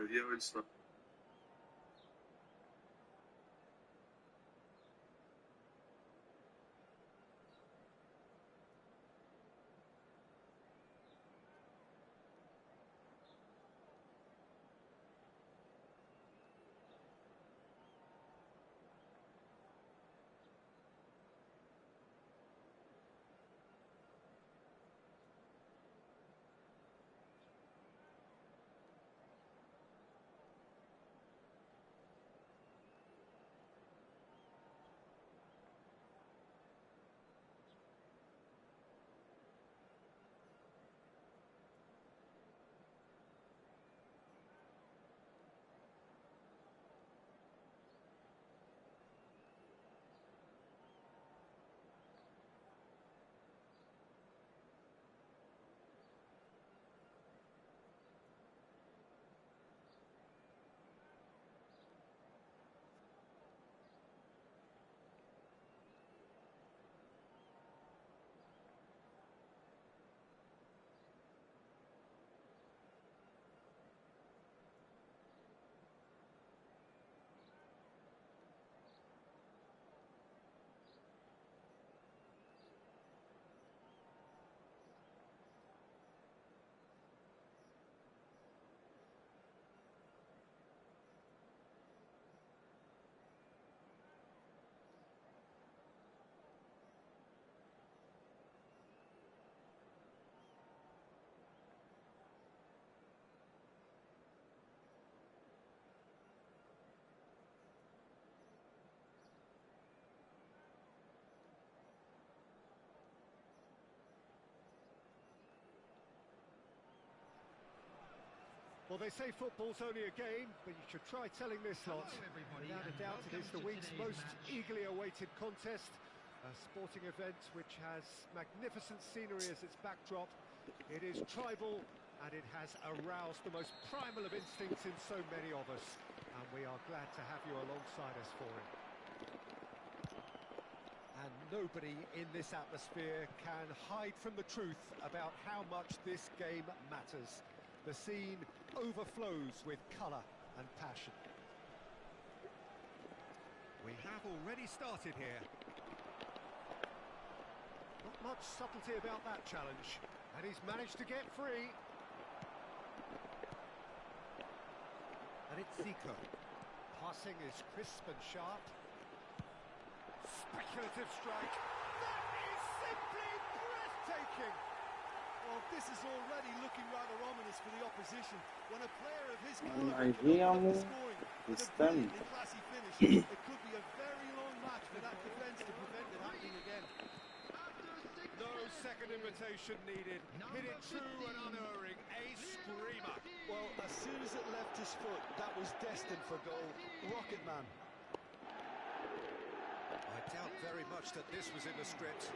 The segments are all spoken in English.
Mayoría del Estado. Well, they say football's only a game, but you should try telling this lot. Without a doubt, it is the week's most eagerly awaited contest. A sporting event which has magnificent scenery as its backdrop. It is tribal, and it has aroused the most primal of instincts in so many of us. And we are glad to have you alongside us for it. And nobody in this atmosphere can hide from the truth about how much this game matters. The scene overflows with colour and passion. We have already started here. Not much subtlety about that challenge. And he's managed to get free. And it's Zico. Passing is crisp and sharp. Speculative strike. That is simply breathtaking! Well, this is already looking rather ominous for the opposition. When a player of his Aí caliber vamos, scoring with a estamos. brilliantly classy finish, it could be a very long match for that defence to prevent it happening again. No second invitation needed. Hit it true and unerring. A screamer. Well, as soon as it left his foot, that was destined for goal. Rocket man. I doubt very much that this was in the script.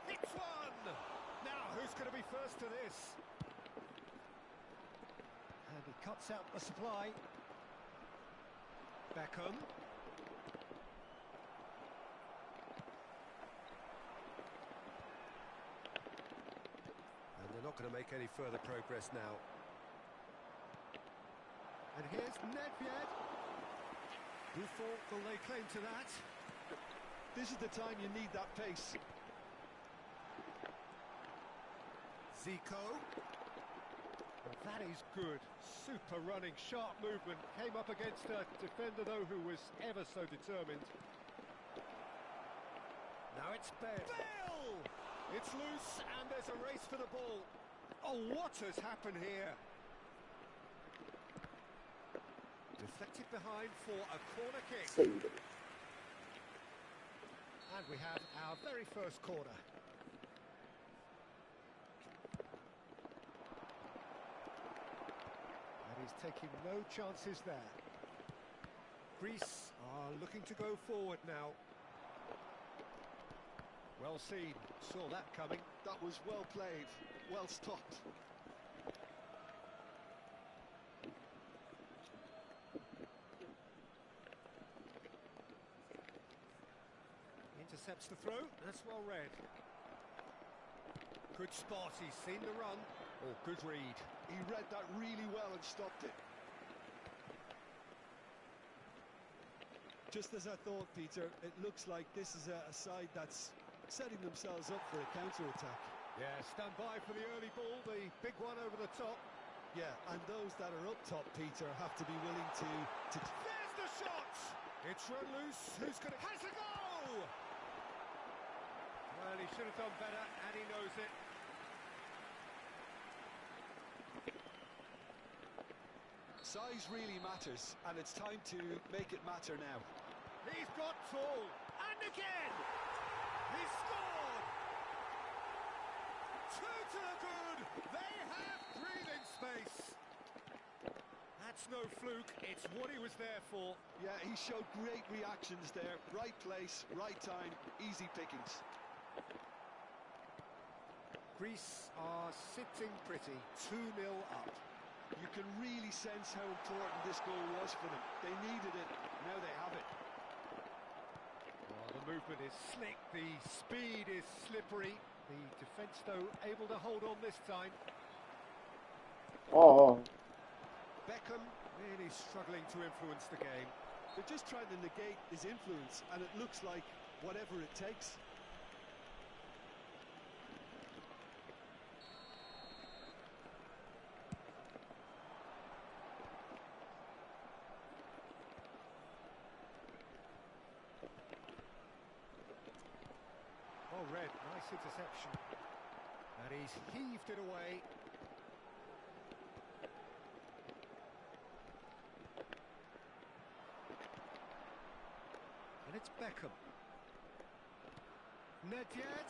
It's one! Now, who's going to be first to this? And he cuts out the supply. Beckham. And they're not going to make any further progress now. And here's Nedved. Buffon will lay claim to that. This is the time you need that pace. Zico. Well, that is good. Super running, sharp movement. Came up against a defender, though, who was ever so determined. Now it's Bale! It's loose, and there's a race for the ball. Oh, what has happened here? Deflected behind for a corner kick. And we have our very first corner. He's taking no chances there. Greece are looking to go forward now. Well seen, saw that coming. That was well played, well stopped. Intercepts the throw, that's well read. Good spot, he's seen the run. Oh, good read. He read that really well and stopped it. Just as I thought, Peter, it looks like this is a side that's setting themselves up for a counter-attack. Yeah, stand by for the early ball, the big one over the top. Yeah, and those that are up top, Peter, have to be willing to... There's the shot! It's run loose, who's going to... Has a goal! Well, he should have done better, and he knows it. Size really matters, and it's time to make it matter now. He's got tall, and again! He's scored! Two to the good! They have breathing space! That's no fluke, it's what he was there for. Yeah, he showed great reactions there. Right place, right time, easy pickings. Greece are sitting pretty, 2-0 up. You can really sense how important this goal was for them. They needed it, now they have it. Oh, the movement is slick, the speed is slippery. The defence, though, able to hold on this time. Oh, Beckham really struggling to influence the game. They're just trying to negate his influence, and it looks like whatever it takes. Oh, Red, nice interception. And he's heaved it away. And it's Beckham. Nedved.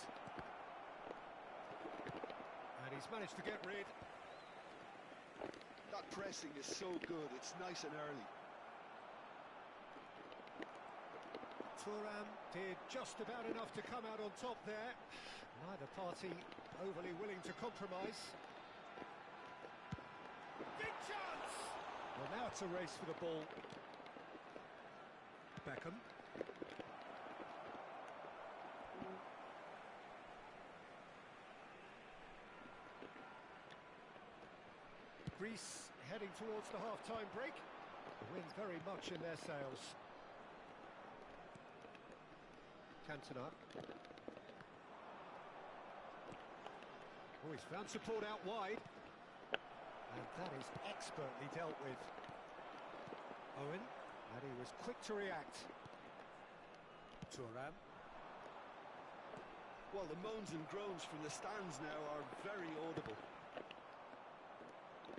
And he's managed to get rid. That pressing is so good, it's nice and early. Thuram did just about enough to come out on top there. Neither party overly willing to compromise. Big chance! Well, now it's a race for the ball. Beckham. Greece heading towards the half-time break. The wind very much in their sails. Cantona. Oh, he's found support out wide. And that is expertly dealt with. Owen, and he was quick to react. Thuram. Well, the moans and groans from the stands now are very audible.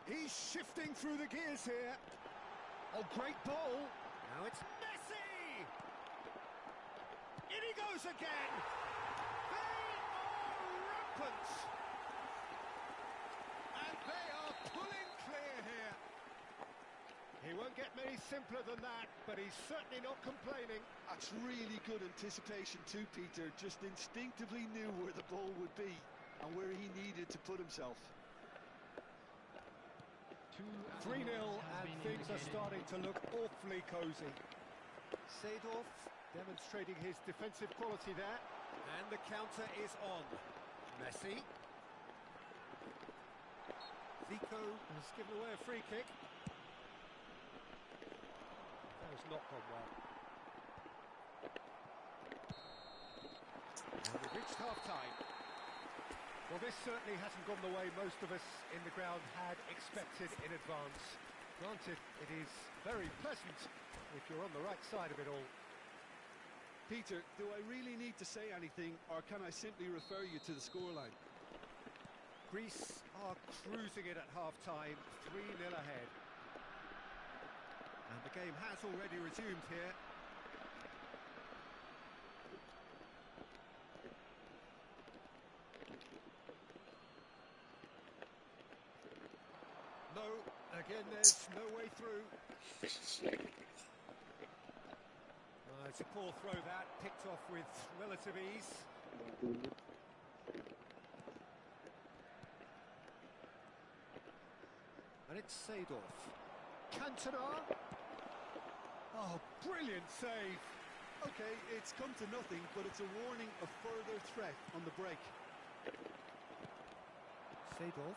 He's shifting through the gears here. Oh, great ball. Now it's Messi! In he goes again! They are rampant! And they are pulling clear here. He won't get many simpler than that, but he's certainly not complaining. That's really good anticipation too, Peter. Just instinctively knew where the ball would be and where he needed to put himself. 3-0, and things are starting to look awfully cosy. Seedorf demonstrating his defensive quality there, and the counter is on. Messi. Zico has given away a free kick. That has not gone well. And we've reached half-time. Well, this certainly hasn't gone the way most of us in the ground had expected in advance. Granted, it is very pleasant if you're on the right side of it all. Peter, do I really need to say anything, or can I simply refer you to the scoreline? Greece are cruising it at half-time, 3-0 ahead. And the game has already resumed here. No, again there's no way through. It's a poor throw that, picked off with relative ease. And it's Seedorf. Cantona. Oh, brilliant save. Okay, it's come to nothing, but it's a warning of further threat on the break. Seedorf.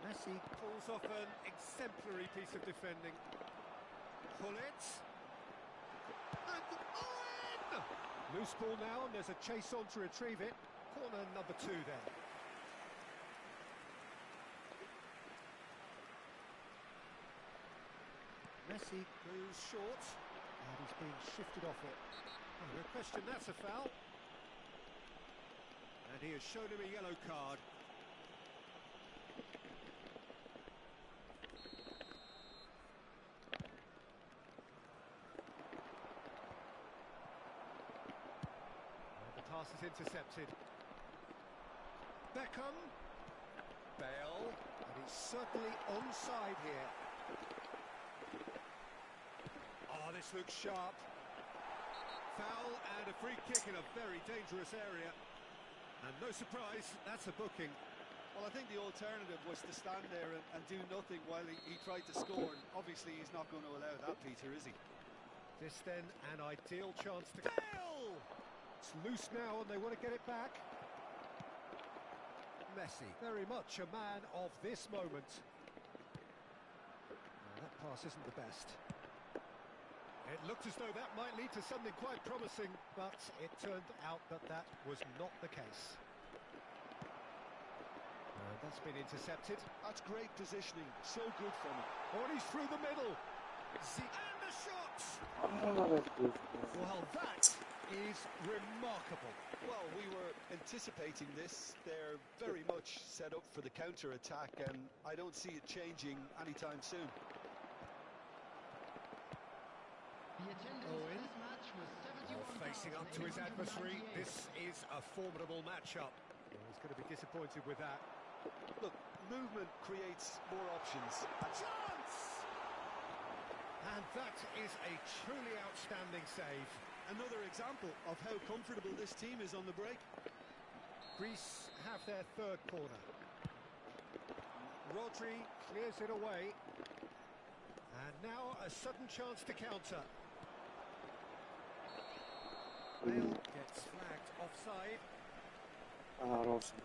Messi pulls off an exemplary piece of defending. Pull it. And Owen! Loose ball now, and there's a chase on to retrieve it. Corner number 2 then. Messi goes short, and he's being shifted off it. Oh, no question, that's a foul. And he has shown him a yellow card. And the pass is intercepted. Beckham. Bale. And he's certainly onside here. Oh, this looks sharp. Foul and a free kick in a very dangerous area. And no surprise, that's a booking. Well, I think the alternative was to stand there and do nothing while he tried to score. And obviously, he's not going to allow that, Peter, is he? This then, an ideal chance to... Bale! It's loose now and they want to get it back. Messi, very much a man of this moment. Now, that pass isn't the best. It looked as though that might lead to something quite promising, but it turned out that that was not the case. And that's been intercepted. That's great positioning, so good from him. Oh, and he's through the middle. And the shot! Well, that is remarkable. Well, we were anticipating this. They're very much set up for the counter-attack, and I don't see it changing anytime soon. Owen, facing up to his adversary. This is a formidable matchup. Well, he's going to be disappointed with that. Look, movement creates more options. A chance! And that is a truly outstanding save. Another example of how comfortable this team is on the break. Greece have their third corner. Rodri clears it away. And now a sudden chance to counter. Bale gets flagged offside. Awesome.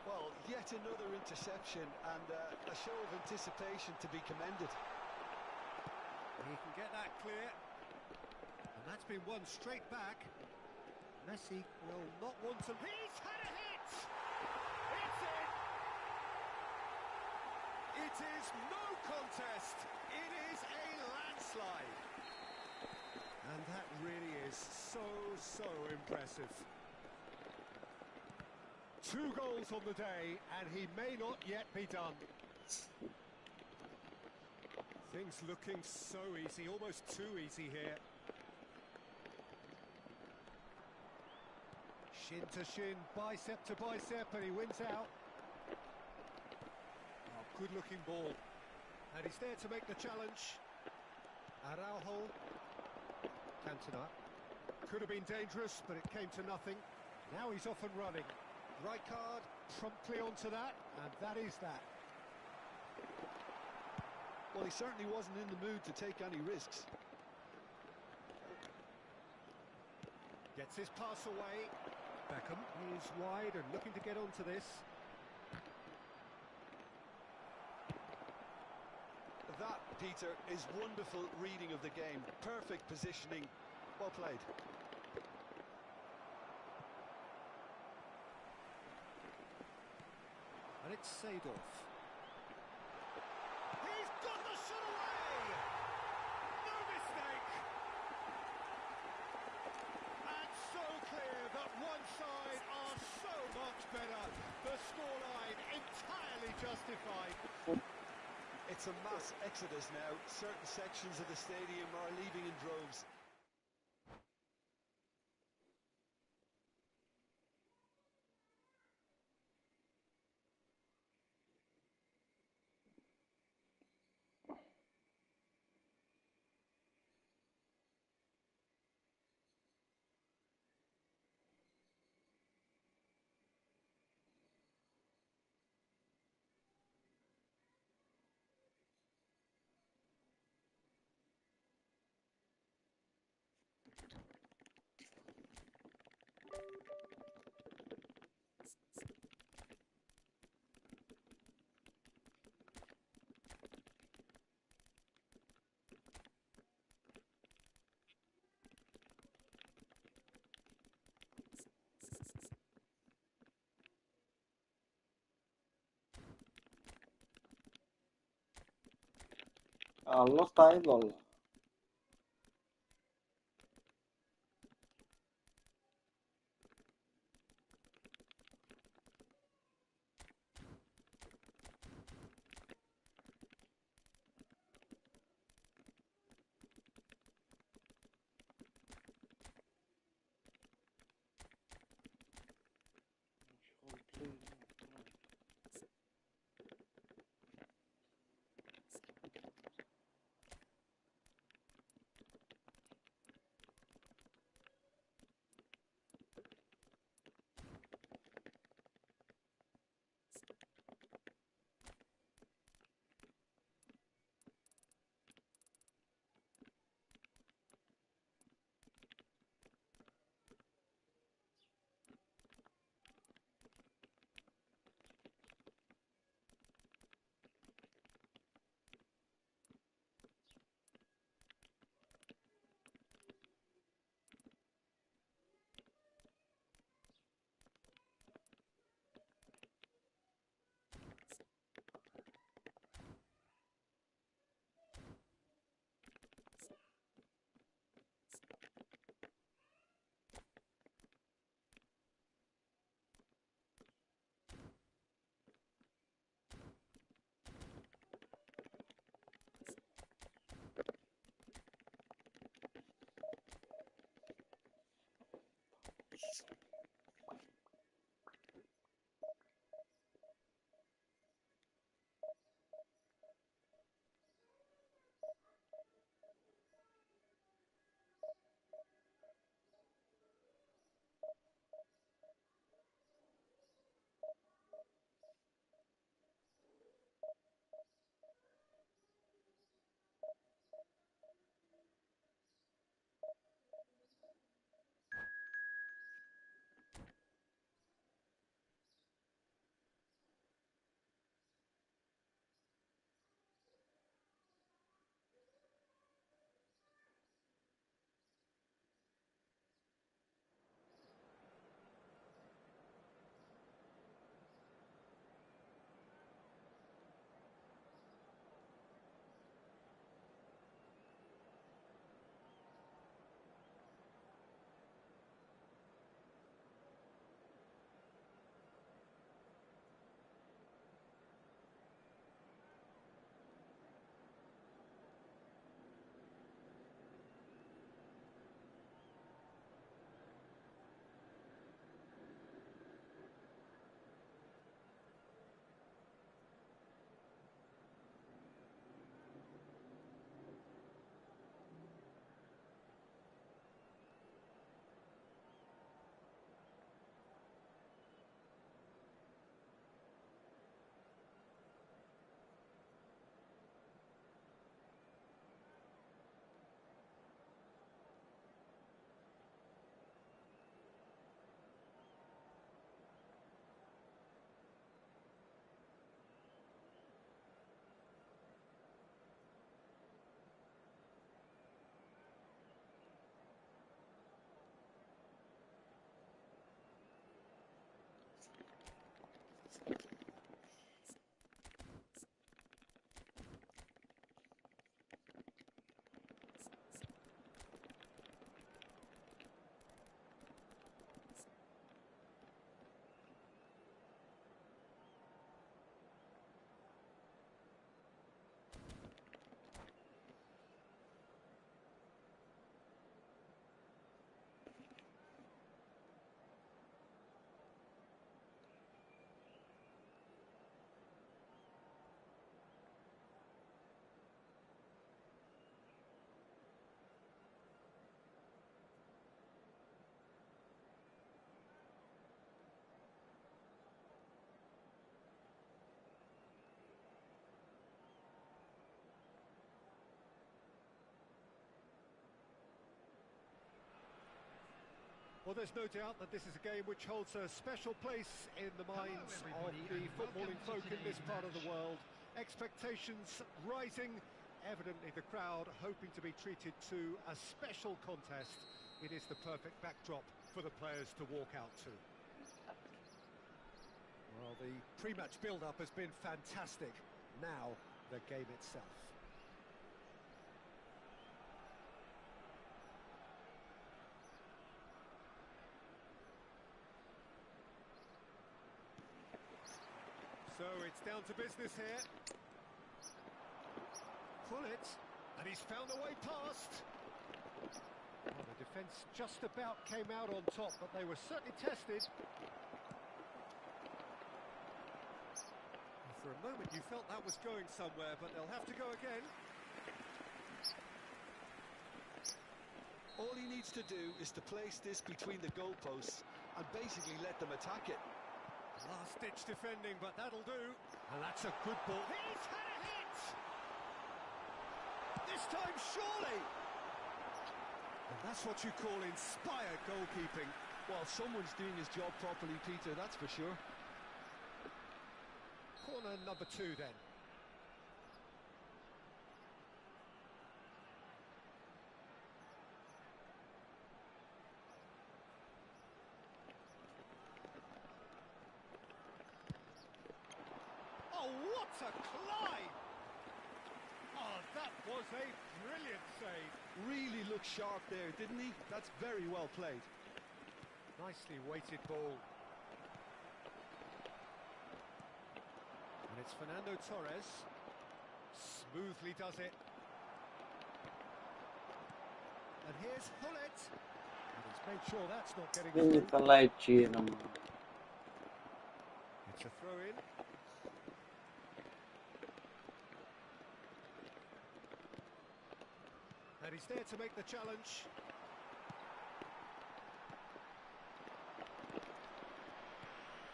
Well, yet another interception and a show of anticipation to be commended. He can get that clear. And that's been won straight back. Messi will not want to... He's had a hit! It's in! It is no contest. It is a landslide. And that really is so impressive. 2 goals on the day, and he may not yet be done. Things looking so easy, almost too easy here. Shin to shin, bicep to bicep, and he wins out. Oh, good-looking ball. And he's there to make the challenge. Araujo. Cantona. Could have been dangerous, but it came to nothing. Now he's off and running. Rijkaard promptly onto that, and that is that. Well, he certainly wasn't in the mood to take any risks. Gets his pass away. Beckham is wide and looking to get onto this. That, Peter, is wonderful reading of the game. Perfect positioning. Well played. And it's Seedorf. He's got the shot away! No mistake! And so clear that one side are so much better. The scoreline entirely justified. It's a mass exodus now. Certain sections of the stadium are leaving in droves. Lost Idol. Well, there's no doubt that this is a game which holds a special place in the minds of the footballing folk in this part of the world. Expectations rising, evidently the crowd hoping to be treated to a special contest. It is the perfect backdrop for the players to walk out to. Well, the pre-match build-up has been fantastic. Now, the game itself. it's down to business here. Pull it, and he's found a way past. Well, the defence just about came out on top, but they were certainly tested. For a moment you felt that was going somewhere, but they'll have to go again. All he needs to do is to place this between the goalposts and basically let them attack it. Last-ditch defending, but that'll do. And that's a good ball. He's had a hit! This time, surely! And that's what you call inspired goalkeeping. Well, someone's doing his job properly, Peter, that's for sure. Corner number 2 then. Oh, what a climb! Oh, that was a brilliant save. Really looked sharp there, didn't he? That's very well played. Nicely weighted ball. And it's Fernando Torres. Smoothly does it. And here's Hullet. And he's made sure that's not getting Quindi through. lei gira. It's a throw-in. And he's there to make the challenge.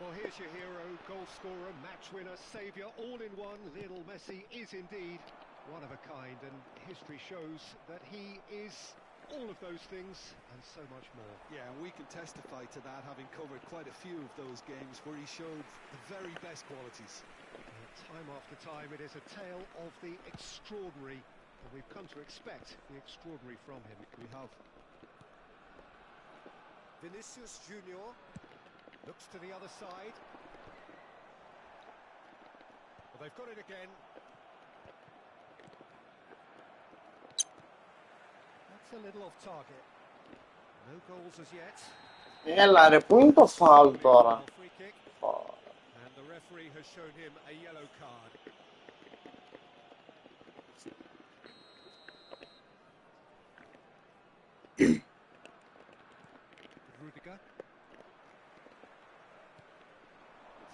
Well, here's your hero, goal scorer, match winner, saviour, all in one. Lionel Messi is indeed one of a kind, and history shows that he is all of those things and so much more. Yeah, and we can testify to that, having covered quite a few of those games where he showed the very best qualities. Time after time, it is a tale of the extraordinary, and we've come to expect the extraordinary from him. We have. Vinicius Junior looks to the other side. Well, they've got it again. That's a little off target. No goals as yet. Έλα punto foul τώρα. Free kick. And the referee has shown him a yellow card. Rudiger.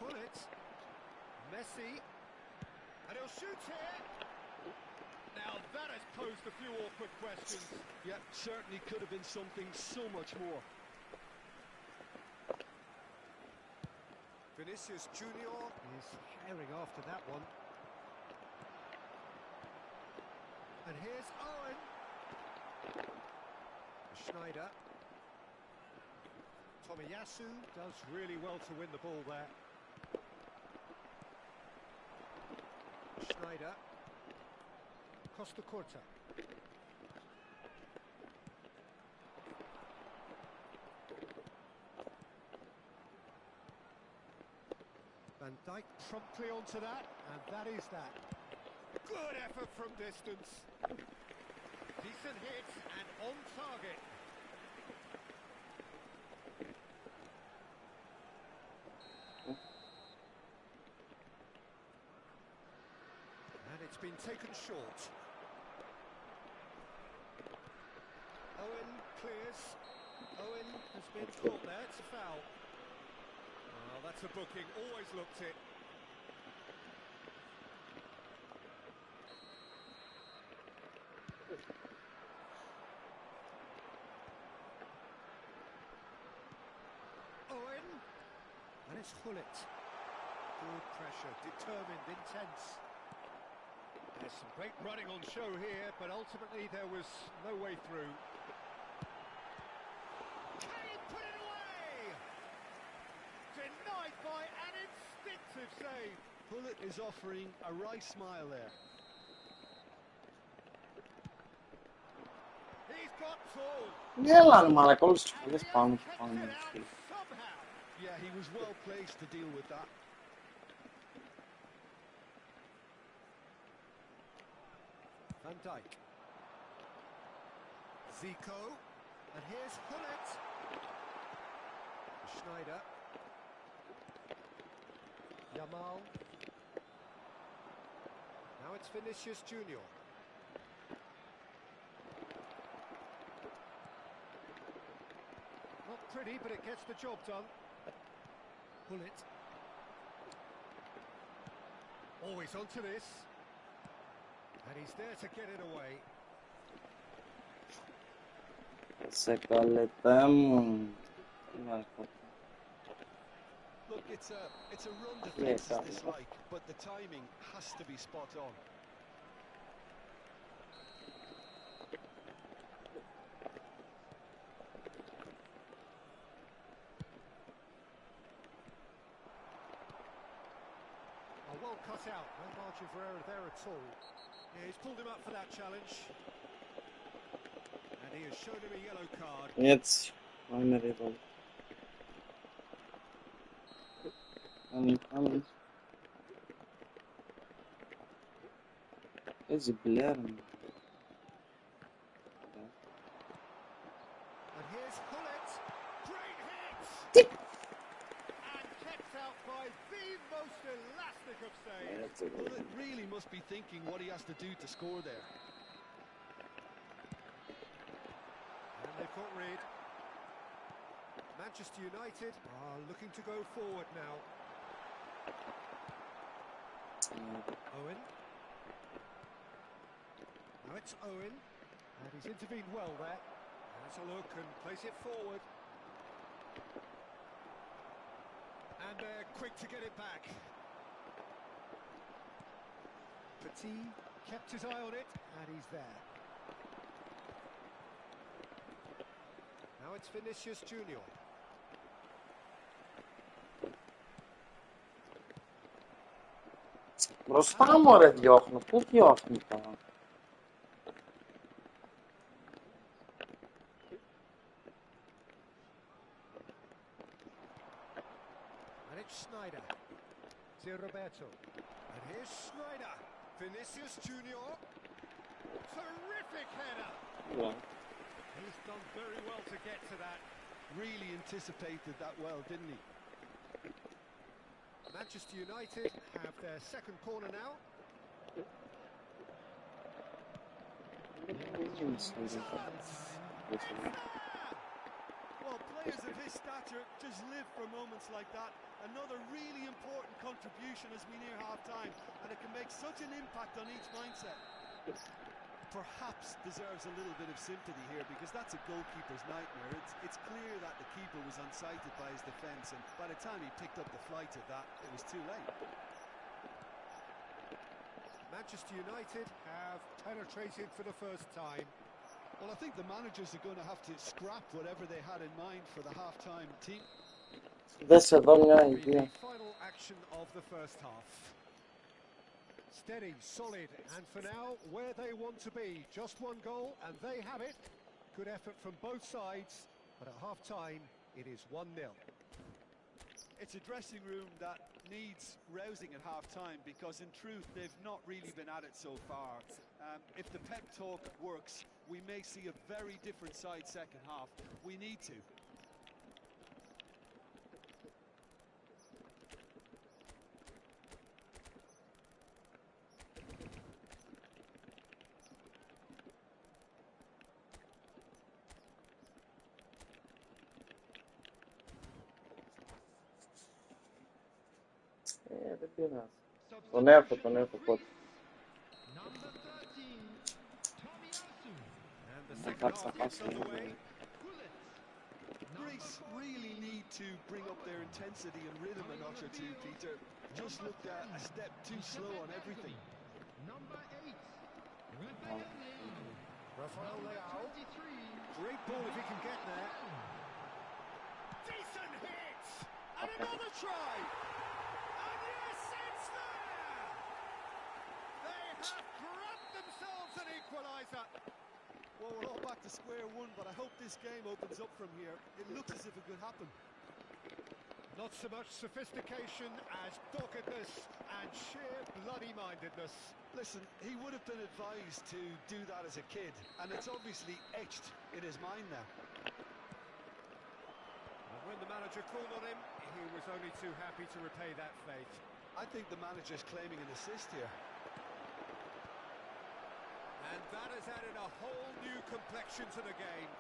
Pull it. Messi. And he'll shoot here. Now that has posed a few awkward questions. Yeah, certainly could have been something so much more. Vinicius Junior is herring after that one. And here's Owen. Schneider. Tomiyasu does really well to win the ball there. Schneider. Costa Curta. Van Dijk promptly onto that, and that is that. Good effort from distance. Decent hit and on target. And it's been taken short. Owen clears. Owen has been caught there. It's a foul. Well, that's a booking. Always looked it. Owen. And it's Hullet. Good pressure. Determined. Intense. There's some great running on show here, but ultimately there was no way through. Can he put it away? Denied by an instinctive save. Hullet is offering a wry smile there. He's got full. Έλα ρε μαλάκα, όλες τις φορές πάνω και πάνω. Somehow. Yeah, he was well placed to deal with that. Van Dijk. Zico. And here's Hullet. Schneider. Yamal. it's Vinicius Junior. Not pretty, but it gets the job done. Pull it. Always onto this. And he's there to get it away. Se hallettem. Look, it's a run defence is dislike, but the timing has to be spot on. Well cut out, no margin for error there at all. Yeah, he's pulled him up for that challenge. And he has shown him a yellow card. Jetzt. Meine Rede. Kann ich. Esse blären. And here's Hullet. Great hit! And kept out by the most elastic of saves. Hullet really must be thinking what he has to do to score there. And they've got rid. Manchester United are looking to go forward now. Owen. Now it's Owen. And he's intervened well there. Has a look and place it forward. And they're quick to get it back. Petit kept his eye on it, and he's there. Now it's Vinicius Junior. Rustam oraya diyor. Tut yok mu tamam. And it's Schneider. To Roberto. And here's Schneider. Vinicius Junior. Terrific header. Yeah. He's done very well to get to that. Really anticipated that well, didn't he? Manchester United have their second corner now. Well, players of his stature just live for moments like that. Another really important contribution as we near half-time, and it can make such an impact on each mindset. Perhaps deserves a little bit of sympathy here, because that's a goalkeeper's nightmare. It's clear that the keeper was unsighted by his defence, and by the time he picked up the flight of that, it was too late. Manchester United have penetrated for the first time. Well, I think the managers are going to have to scrap whatever they had in mind for the half-time team. This is The final action of the first half. Steady, solid, and for now, where they want to be. Just one goal, and they have it. Good effort from both sides, but at half-time, it is 1-0. It's a dressing room that needs rousing at half-time, because in truth, they've not really been at it so far. If the pep talk works, we may see a very different side second half. We need to. To neko kot. And the second half gets underway. Greece really need to bring up their intensity and rhythm a notch or two, Peter. Just looked a step too slow on everything. Rafael Leao. Great ball if he can get there. Decent hit! And another try! And yes, it's there! They have grabbed themselves an equaliser. Well, we're all back to square one, but I hope this game opens up from here. It looks as if it could happen. Not so much sophistication as doggedness and sheer bloody-mindedness. Listen, he would have been advised to do that as a kid, and it's obviously etched in his mind now. And when the manager called on him, he was only too happy to repay that faith. I think the manager's claiming an assist here. And that has added a whole new complexion to the game.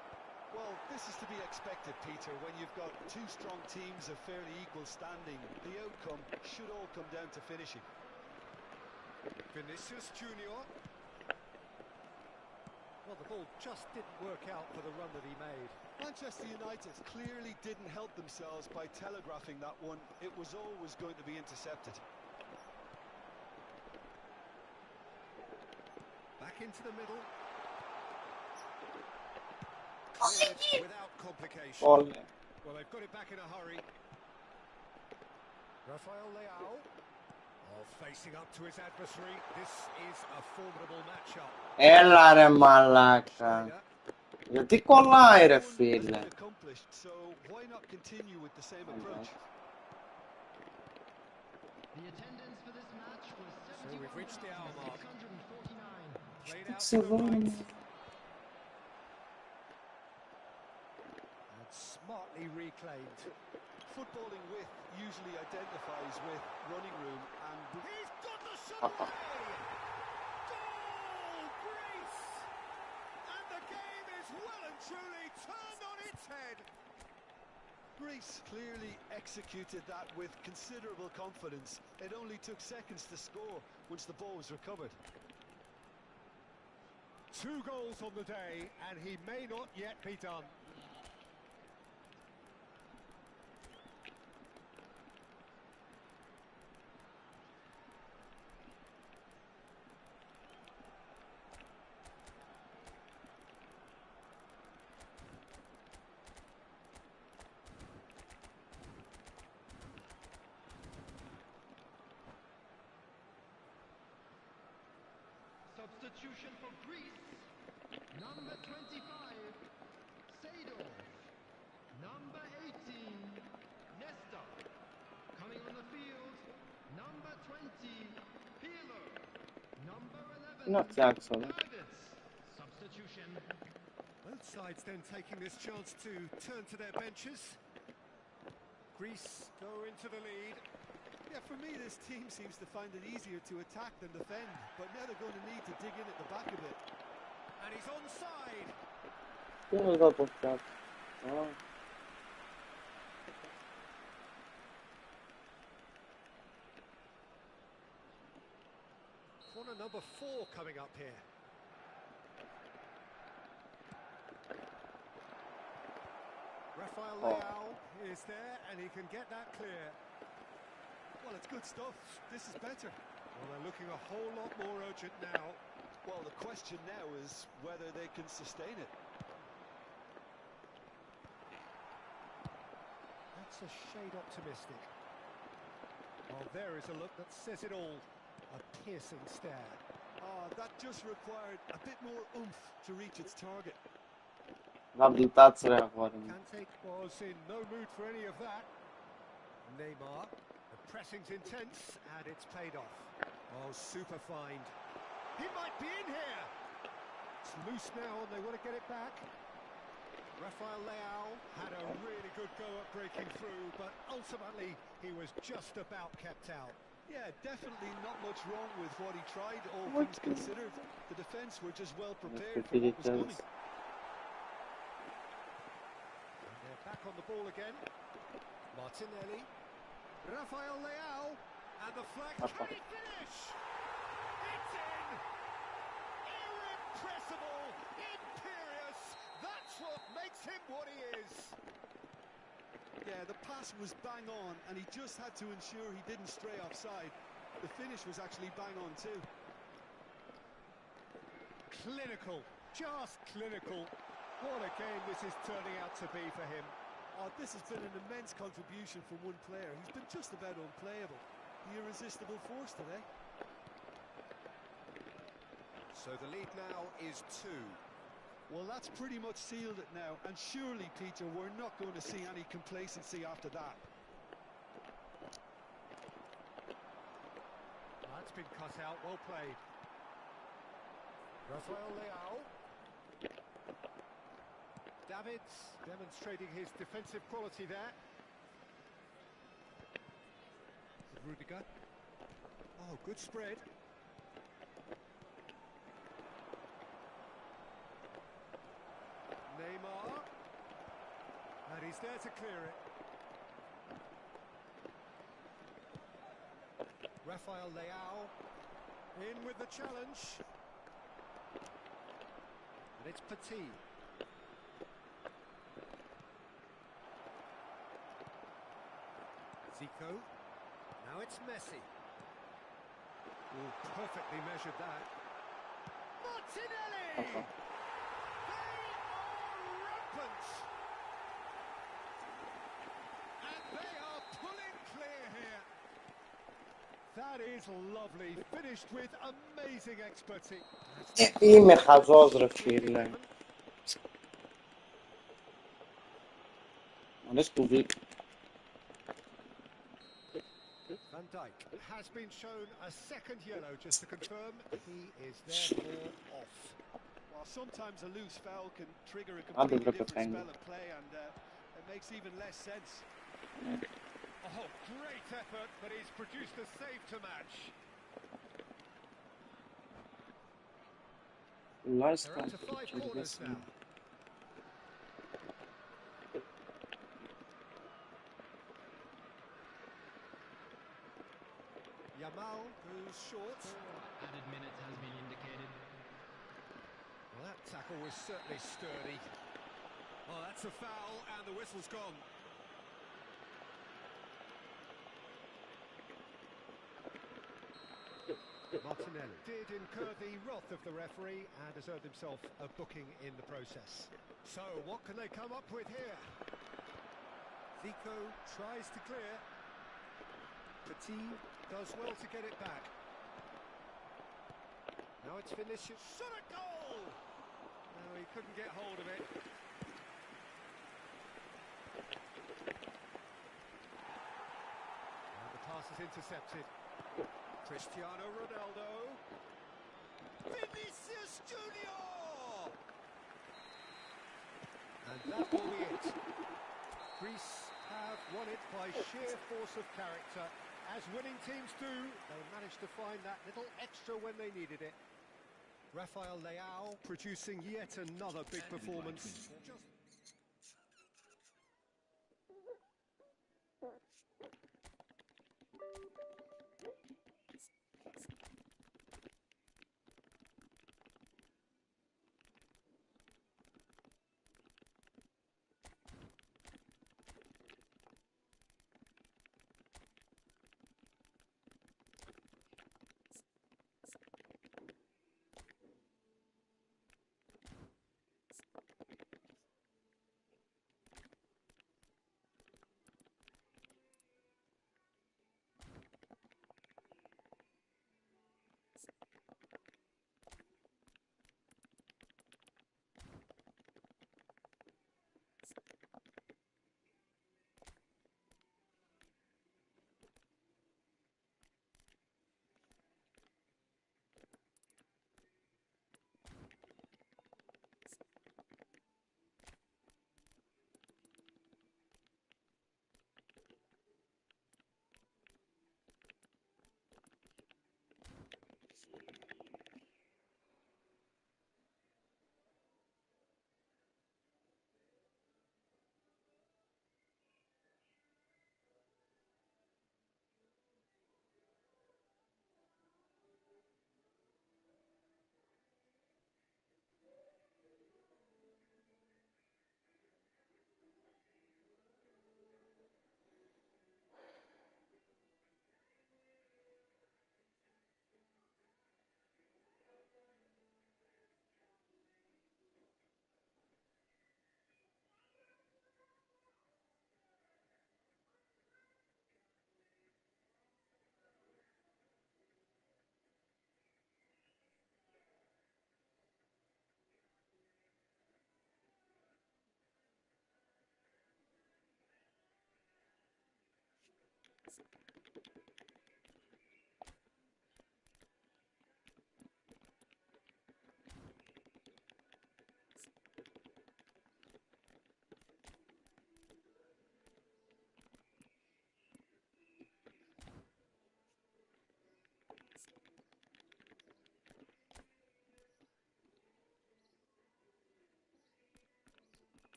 Well, this is to be expected, Peter, when you've got two strong teams of fairly equal standing. The outcome should all come down to finishing. Vinicius Junior. Well, the ball just didn't work out for the run that he made. Manchester United clearly didn't help themselves by telegraphing that one. It was always going to be intercepted. Back into the middle. Cleared without complication. Gol. Well, they've got it back in a hurry. Rafael Leao. Oh, facing up to his adversary. This is a formidable matchup. Elare mallaka. Schneider. Γιατί κολλάει ρε One has φίλε. been accomplished, so why not continue with the same approach? The attendance for this match was So we've reached the hour mark. 649. Played out to the Seviyorum. right. And smartly reclaimed. Footballing width usually identifies with running room, and He's got the shot away! Goal, Greece! And the game is well and truly turned on its head. Greece clearly executed that with considerable confidence. It only took seconds to score once the ball was recovered. 2 goals on the day, and he may not yet be done. Substitution for Greece. Number 25, Seydorf. Number 18, Nesta. Coming on the field, number 20, Pirlo. Number 11, Ne yapacak sonra? Davids. Substitution. Both sides then taking this chance to turn to their benches. Greece go into the lead. Yeah, for me, this team seems to find it easier to attack than defend, but now they're going to need to dig in at the back a bit. And he's onside. Biraz daha toplar. Tamam. Corner number 4 coming up here. Rafael Leao is there, and he can get that clear. Well, it's good stuff. This is better. Well, they're looking a whole lot more urgent now. Well, the question now is whether they can sustain it. That's a shade optimistic. Well, there is a look that says it all. A piercing stare. That just required a bit more oomph to reach its target. Реабилитация reformu. Kante was in no mood for any of that. Neymar, the pressing's intense, and it's paid off. Oh, super find. He might be in here. It's loose now, and they want to get it back. Rafael Leao had a really good go at breaking through, but ultimately he was just about kept out. Yeah, definitely not much wrong with what he tried, all What? things considered. The defence were just well prepared for what was Repetireceğiz. coming. And they're back on the ball again. Martinelli. Rafael Leao. And the flag. Can he finish? It's in! Irrepressible! Imperious! That's what makes him what he is! Yeah, the pass was bang on, and he just had to ensure he didn't stray offside. The finish was actually bang on too. Clinical. Just clinical. What a game this is turning out to be for him. Oh, this has been an immense contribution from one player. He's been just about unplayable. The irresistible force today. So the lead now is 2. Well, that's pretty much sealed it now, and surely, Peter, we're not going to see any complacency after that. That's been cut out, well played. Rafael Leao. Davids demonstrating his defensive quality there. Rudiger. Oh, good spread. Neymar. And he's there to clear it. Rafael Leao in with the challenge. And it's Petit. Zico. Now it's Messi. Oh, perfectly measured that. Martinelli! Okay. They are rampant! And they are pulling clear here. That is lovely. Finished with amazing expertise. İyi mi hazır fiirle? Honest to be. Van Dijk has been shown a second yellow just to confirm he is therefore off. While sometimes a loose foul can trigger a Hadi completely bırak different efendim. spell of play, and it makes even less sense. Oh, great effort, but he's produced a save to match. They're up to 5 corners now. Yamal, who's short. Added minutes has been indicated. Well, that tackle was certainly sturdy. Oh, that's a foul, and the whistle's gone. Martinelli did incur the wrath of the referee and has earned himself a booking in the process. So, what can they come up with here? Zico tries to clear. Petit does well to get it back. Now it's Vinicius. Shot a goal! No, he couldn't get hold of it. And the pass is intercepted. Cristiano Ronaldo. Vinicius Junior! And that will be it. Greece have won it by sheer force of character. As winning teams do, they managed to find that little extra when they needed it. Rafael Leao producing yet another big performance.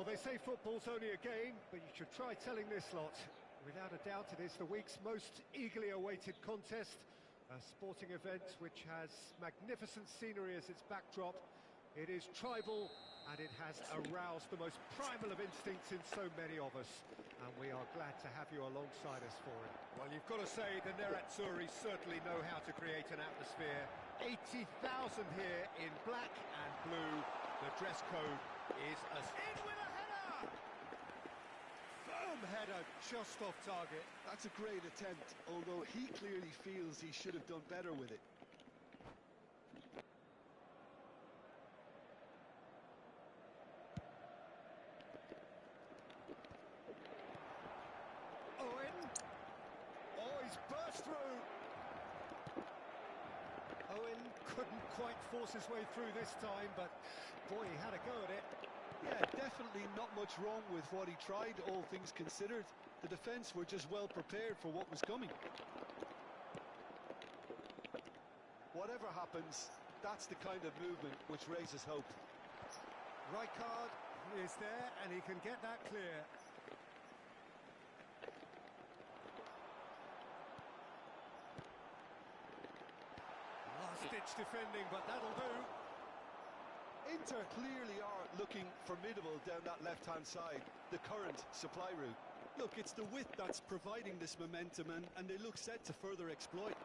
Well, they say football's only a game, but you should try telling this lot. Without a doubt, it is the week's most eagerly awaited contest, a sporting event which has magnificent scenery as its backdrop. It is tribal, and it has aroused the most primal of instincts in so many of us, and we are glad to have you alongside us for it. Well, you've got to say the Nerazzurri certainly know how to create an atmosphere. 80,000 here in black and blue. The dress code is as... In with a header! Firm header, just off target. That's a great attempt, although he clearly feels he should have done better with it. Owen. Oh, he's burst through. Owen couldn't quite force his way through this time, but boy, he had a go at it. Yeah, definitely not much wrong with what he tried, all things considered. The defence were just well prepared for what was coming. Whatever happens, that's the kind of movement which raises hope. Rijkaard is there, and he can get that clear. Last-ditch defending, but that'll do. Inter clearly are looking formidable down that left-hand side, the current supply route. Look, it's the width that's providing this momentum, and they look set to further exploit.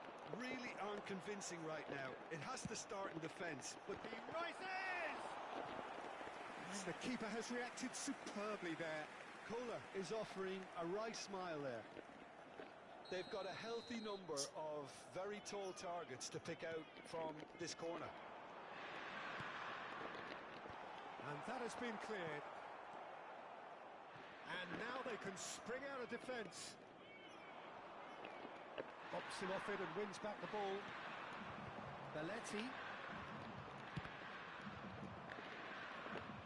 Really aren't convincing right now. It has to start in defence, but He rises! And the keeper has reacted superbly there. Kohler is offering a wry smile there. They've got a healthy number of very tall targets to pick out from this corner. And that has been cleared. And now they can spring out of defence. Pops him off it and wins back the ball. Belletti.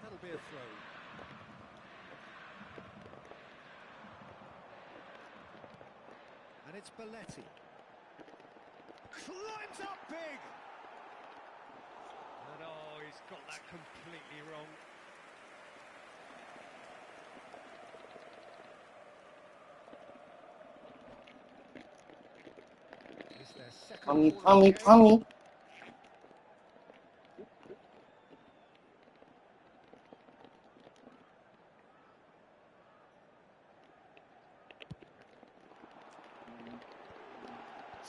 That'll be a throw. And it's Belletti. Climbs up big! And oh, he's got that completely wrong. Is their second Tommy, ball of Tommy, the game. Tommy.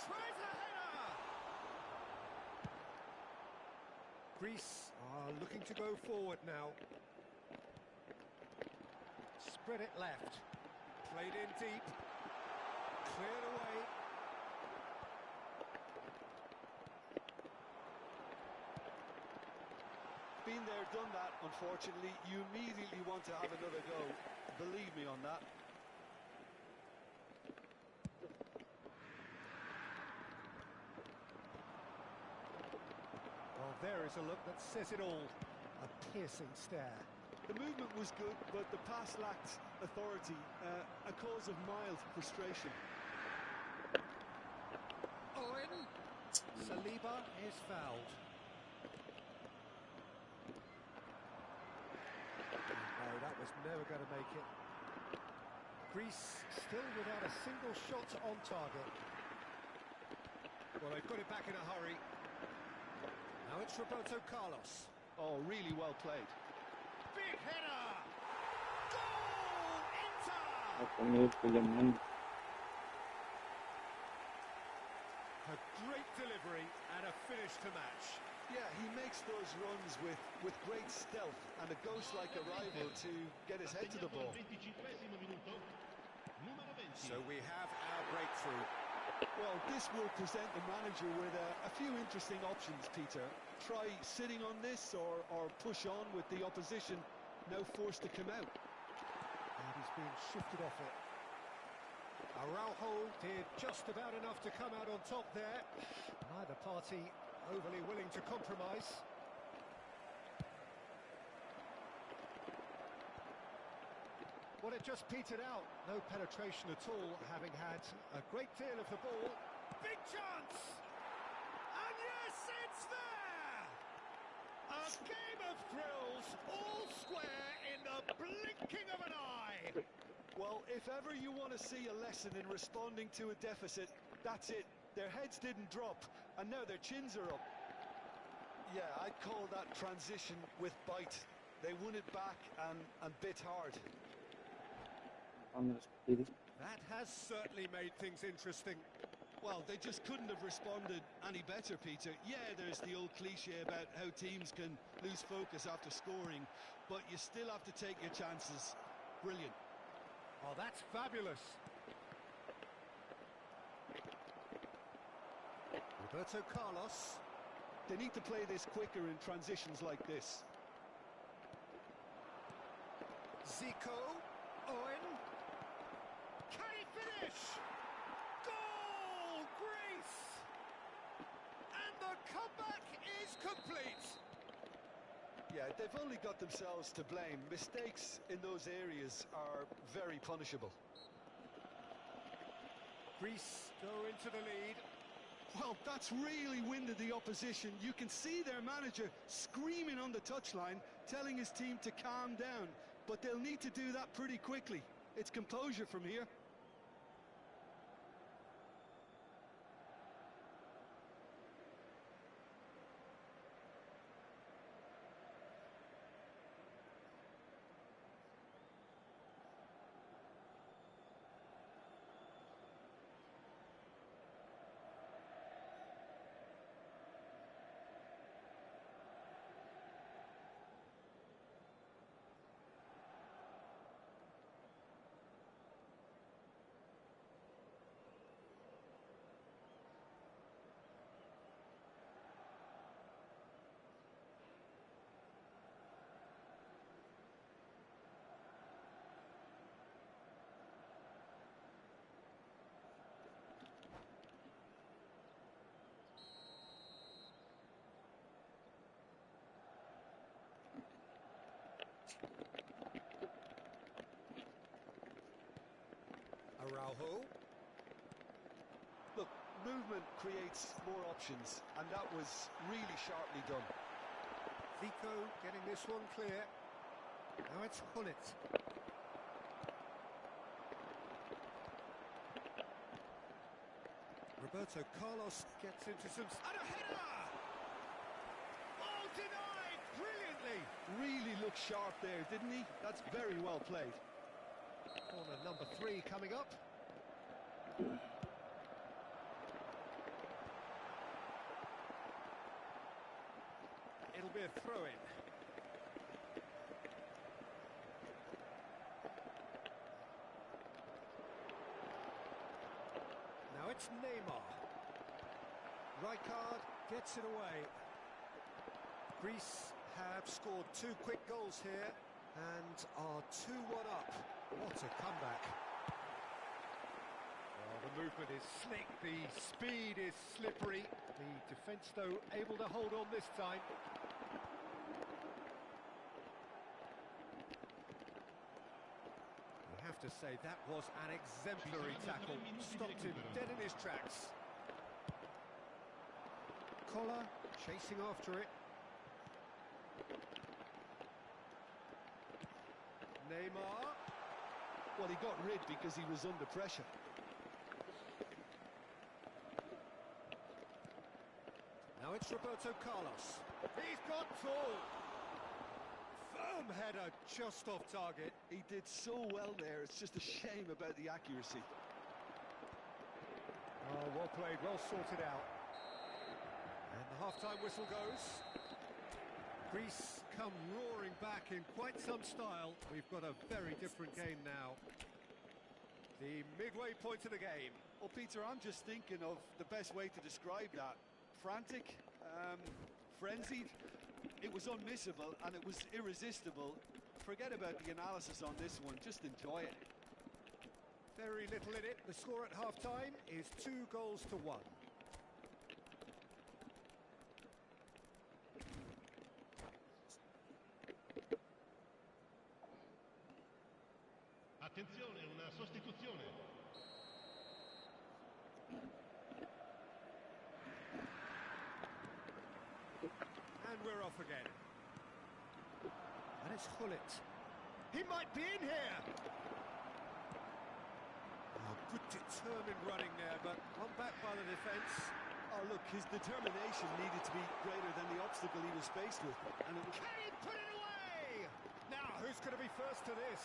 Tries a header! Greece are looking to go forward now. Spread it left. Played in deep. Cleared away. Been there, done that, unfortunately. You immediately want to have another go. Believe me on that. Well, there is a look that says it all. A piercing stare. The movement was good, but the pass lacked authority, a cause of mild frustration. Owen. Saliba is fouled. No, that was never going to make it. Greece still without a single shot on target. Well, they've got it back in a hurry. Now it's Roberto Carlos. Oh, really well played. Big header! Goal! Inter! A great delivery and a finish to match. Yeah, he makes those runs with great stealth and a ghost-like arrival to get his head to the ball. So we have our breakthrough. Well, this will present the manager with a few interesting options, Peter. Try sitting on this or push on with the opposition now forced to come out. And he's been shifted off it. Araujo did just about enough to come out on top there. Neither party overly willing to compromise. Well, it just petered out. No penetration at all, having had a great deal of the ball. Big chance! And yes, it's there! A game of thrills, all square in the blinking of an eye! Well, if ever you want to see a lesson in responding to a deficit, that's it. Their heads didn't drop, and now their chins are up. Yeah, I'd call that transition with bite. They won it back and bit hard. That has certainly made things interesting. Well, they just couldn't have responded any better, Peter. Yeah, there's the old cliche about how teams can lose focus after scoring, but you still have to take your chances. Brilliant. Oh, that's fabulous. Roberto Carlos. They need to play this quicker in transitions like this. Zico. Owen. Can he finish? Goal! Greece! And the comeback is complete. Yeah, they've only got themselves to blame. Mistakes in those areas are very punishable. Greece go into the lead. Well, that's really winded the opposition. You can see their manager screaming on the touchline, telling his team to calm down. But they'll need to do that pretty quickly. It's composure from here. Araujo. Look, movement creates more options, and that was really sharply done. Zico getting this one clear. Now it's Hullet. Roberto Carlos gets into some... And a header! Oh, denied! Brilliantly! Really looked sharp there, didn't he? That's very well played. Corner number 3 coming up. It'll be a throw-in. Now it's Neymar. Rijkaard gets it away. Greece have scored 2 quick goals here and are 2-1 up. What a comeback. Well, the movement is slick, the speed is slippery. The defence, though, able to hold on this time. We have to say that was an exemplary tackle. Stopped him dead in his tracks. Collar chasing after it. Neymar. Well, he got rid because he was under pressure. Now it's Roberto Carlos. He's got full. Firm header just off target. He did so well there. It's just a shame about the accuracy. Oh, well played, well sorted out. And the half-time whistle goes. Greece come roaring back in quite some style. We've got a very different game now. The midway point of the game. Well, Peter, I'm just thinking of the best way to describe that. Frantic, frenzied. It was unmissable and it was irresistible. Forget about the analysis on this one, just enjoy it. Very little in it. The score at half-time is 2-1. Attenzione, una sostituzione. And we're off again. And it's Gullit. He might be in here! Oh, good determined running there, but one back by the defence. Oh, look, his determination needed to be greater than the obstacle he was faced with. And it was... Can he put it away? Now, who's going to be first to this?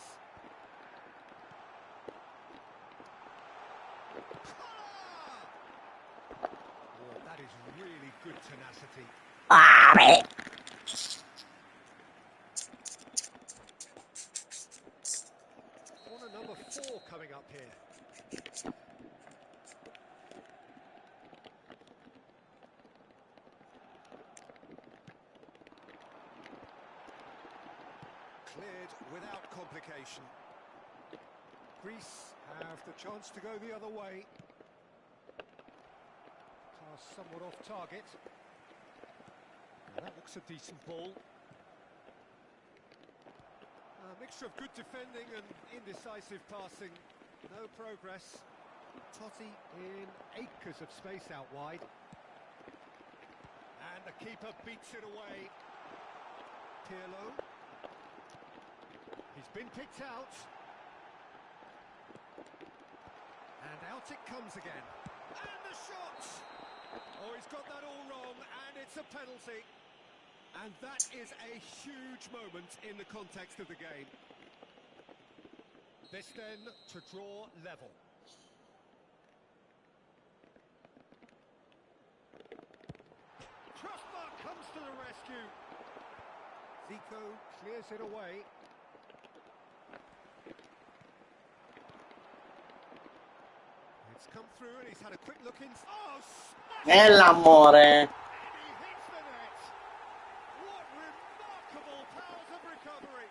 Oh, that is really good tenacity. Corner number 4 coming up here. Cleared without complication. Greece have the chance to go the other way. Pass somewhat off target. Now that looks a decent ball. A mixture of good defending and indecisive passing. No progress. Totti in acres of space out wide. And the keeper beats it away. Pirlo. He's been picked out. And out it comes again. And the shot! Oh, he's got that all wrong, and it's a penalty. And that is a huge moment in the context of the game. This then to draw level. Crossbar comes to the rescue. Zico clears it away. It's come through and he's had a quick look in. Oh, smash! L'amore. And he hits the net. What remarkable powers of recovery.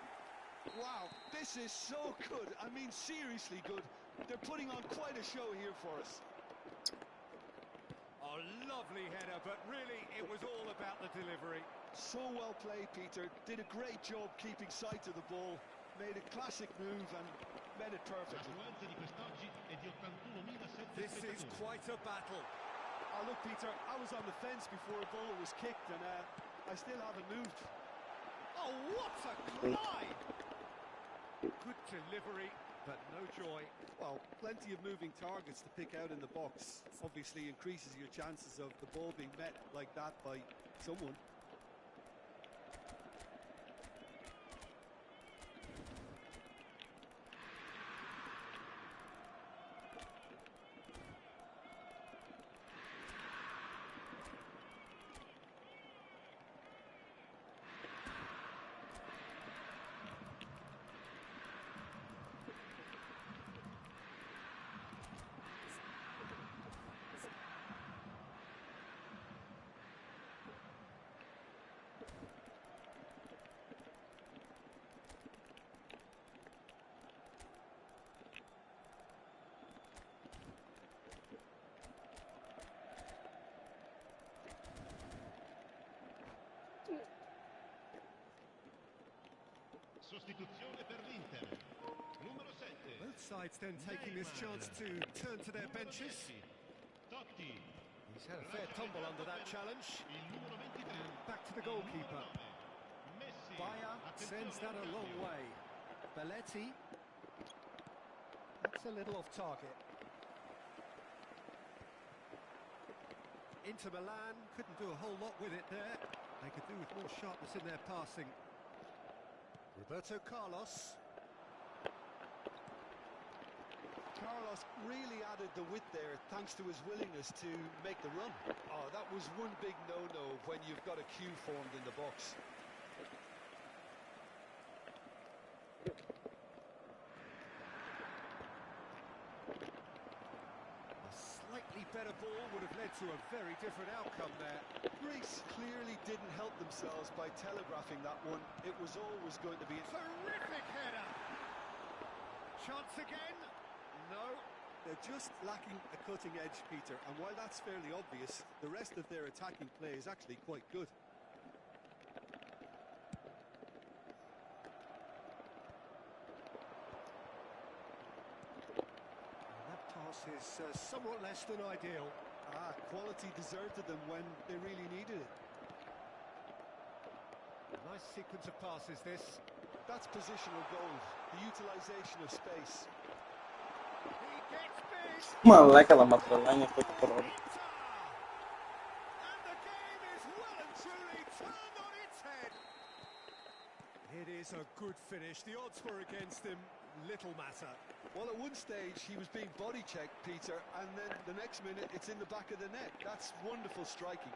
Wow, this is so good. I mean, seriously good. They're putting on quite a show here for us. A lovely header, but really it was all about the delivery. So well played, Peter. Did a great job keeping sight of the ball. Made a classic move and made it La perfectly. fluenza di quest'oggi è di 81.007 This is spettatori. quite a battle. Oh, look, Peter, I was on the fence before a ball was kicked and I still haven't moved. Oh, what a glide! Good delivery, but no joy. Well, plenty of moving targets to pick out in the box. Obviously increases your chances of the ball being met like that by someone. Sostituzione per l'Inter. Numero 7. Both sides then taking this chance to turn to their benches. Totti. He's had a fair tumble under that challenge. Il numero 23. And back to the goalkeeper. Messi. Bayer sends that a long way. Belletti. That's a little off target. Inter Milan couldn't do a whole lot with it there. They could do with more sharpness in their passing. Roberto Carlos. Carlos really added the width there thanks to his willingness to make the run. Oh, that was one big no-no when you've got a queue formed in the box. slightly better ball would have led to a very different outcome there. Greece clearly didn't help themselves by telegraphing that one. It was always going to be a Terrific header! Chance again? No. They're just lacking a cutting edge, Peter, and while that's fairly obvious, the rest of their attacking play is actually quite good. That pass is somewhat less than ideal. Quality deserted them when they really needed it. A nice sequence of passes, this. That's positional gold, the utilisation of space. He gets big! Moleque, ela matou lá em foi por hora. And the game is well and truly turned on its head. It is a good finish. The odds were against him. Little matter. Well, at one stage he was being body checked, Peter, and then the next minute it's in the back of the net. That's wonderful striking.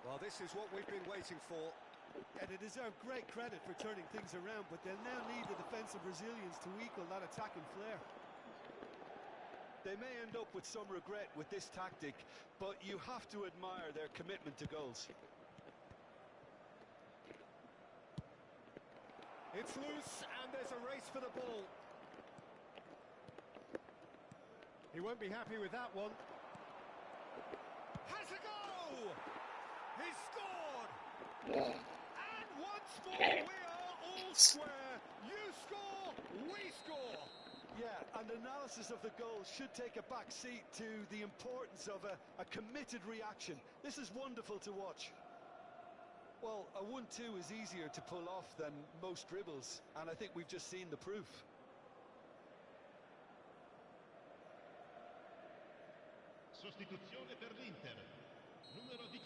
Well, this is what we've been waiting for. And they deserve great credit for turning things around, but they'll now need the defensive resilience to equal that attacking flair. They may end up with some regret with this tactic, but you have to admire their commitment to goals. It's loose, and there's a race for the ball. He won't be happy with that one. Has a go! He's scored! And once more, we are all square. You score, we score. Yeah, and analysis of the goal should take a back seat to the importance of a committed reaction. This is wonderful to watch. Well, a 1-2 is easier to pull off than most dribbles, and I think we've just seen the proof. Sostituzione per l'Inter. Numero 17.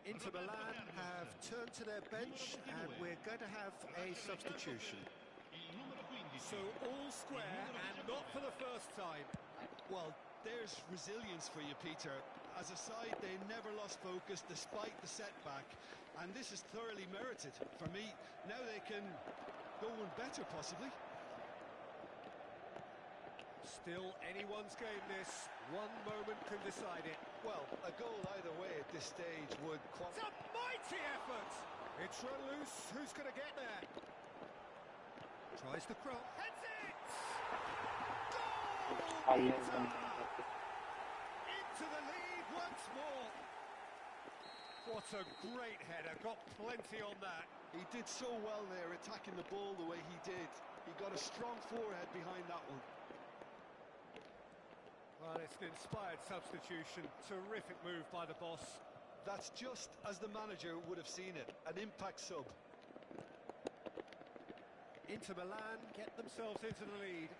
Inter Milan have turned to their bench, and we're going to have a substitution. Il numero 15. So all square, and not for the first time. Well, there's resilience for you, Peter. As a side, they never lost focus despite the setback, and this is thoroughly merited. For me, now they can go one better, possibly. Still anyone's game, this. One moment can decide it. Well, a goal either way at this stage would It's a mighty effort! It's run loose. Who's going to get there? Tries the cross. Heads it! Goal! Into the lead once more. What a great header. Got plenty on that. He did so well there, attacking the ball the way he did. He got a strong forehead behind that one. Well, it's an inspired substitution. Terrific move by the boss. That's just as the manager would have seen it, an impact sub. Inter Milan get themselves into the lead.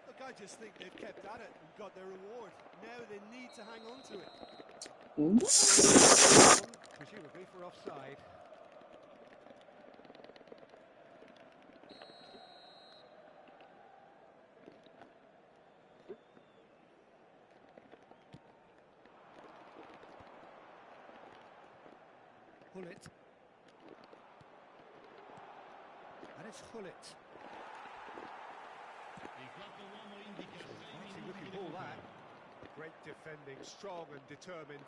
Look, I just think they've kept at it and got their reward. Now they need to hang on to it. Presumably for offside. Hullet. And it's Hullet. Il quarto uomo indica 6 Mighty minuti looking di ball recupero. that. Great defending, strong and determined.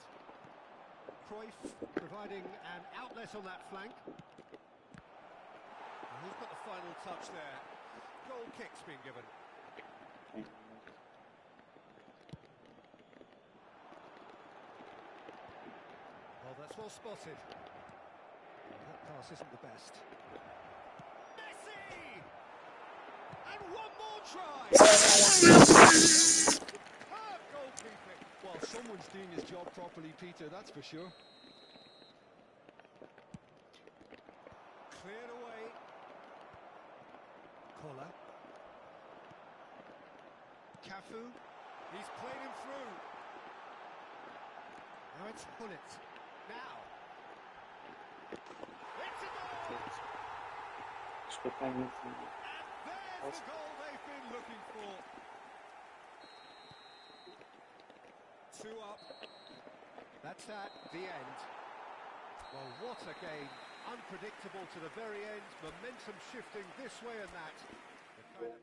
Cruyff providing an outlet on that flank. And who's got the final touch there? Goal kick's been given. Well, that's well spotted. That pass isn't the best. Messi! And one more try! Superb goalkeeping. Well, someone's doing his job properly, Peter, that's for sure. Cleared away. Koller. Cafu. He's played him through. Now it's Hullet. Now. It's a goal! Escutar isso. And there's the goal they've been looking for. 2 up. That's at the end. Well, what a game. Unpredictable to the very end. Momentum shifting this way and that. The kind of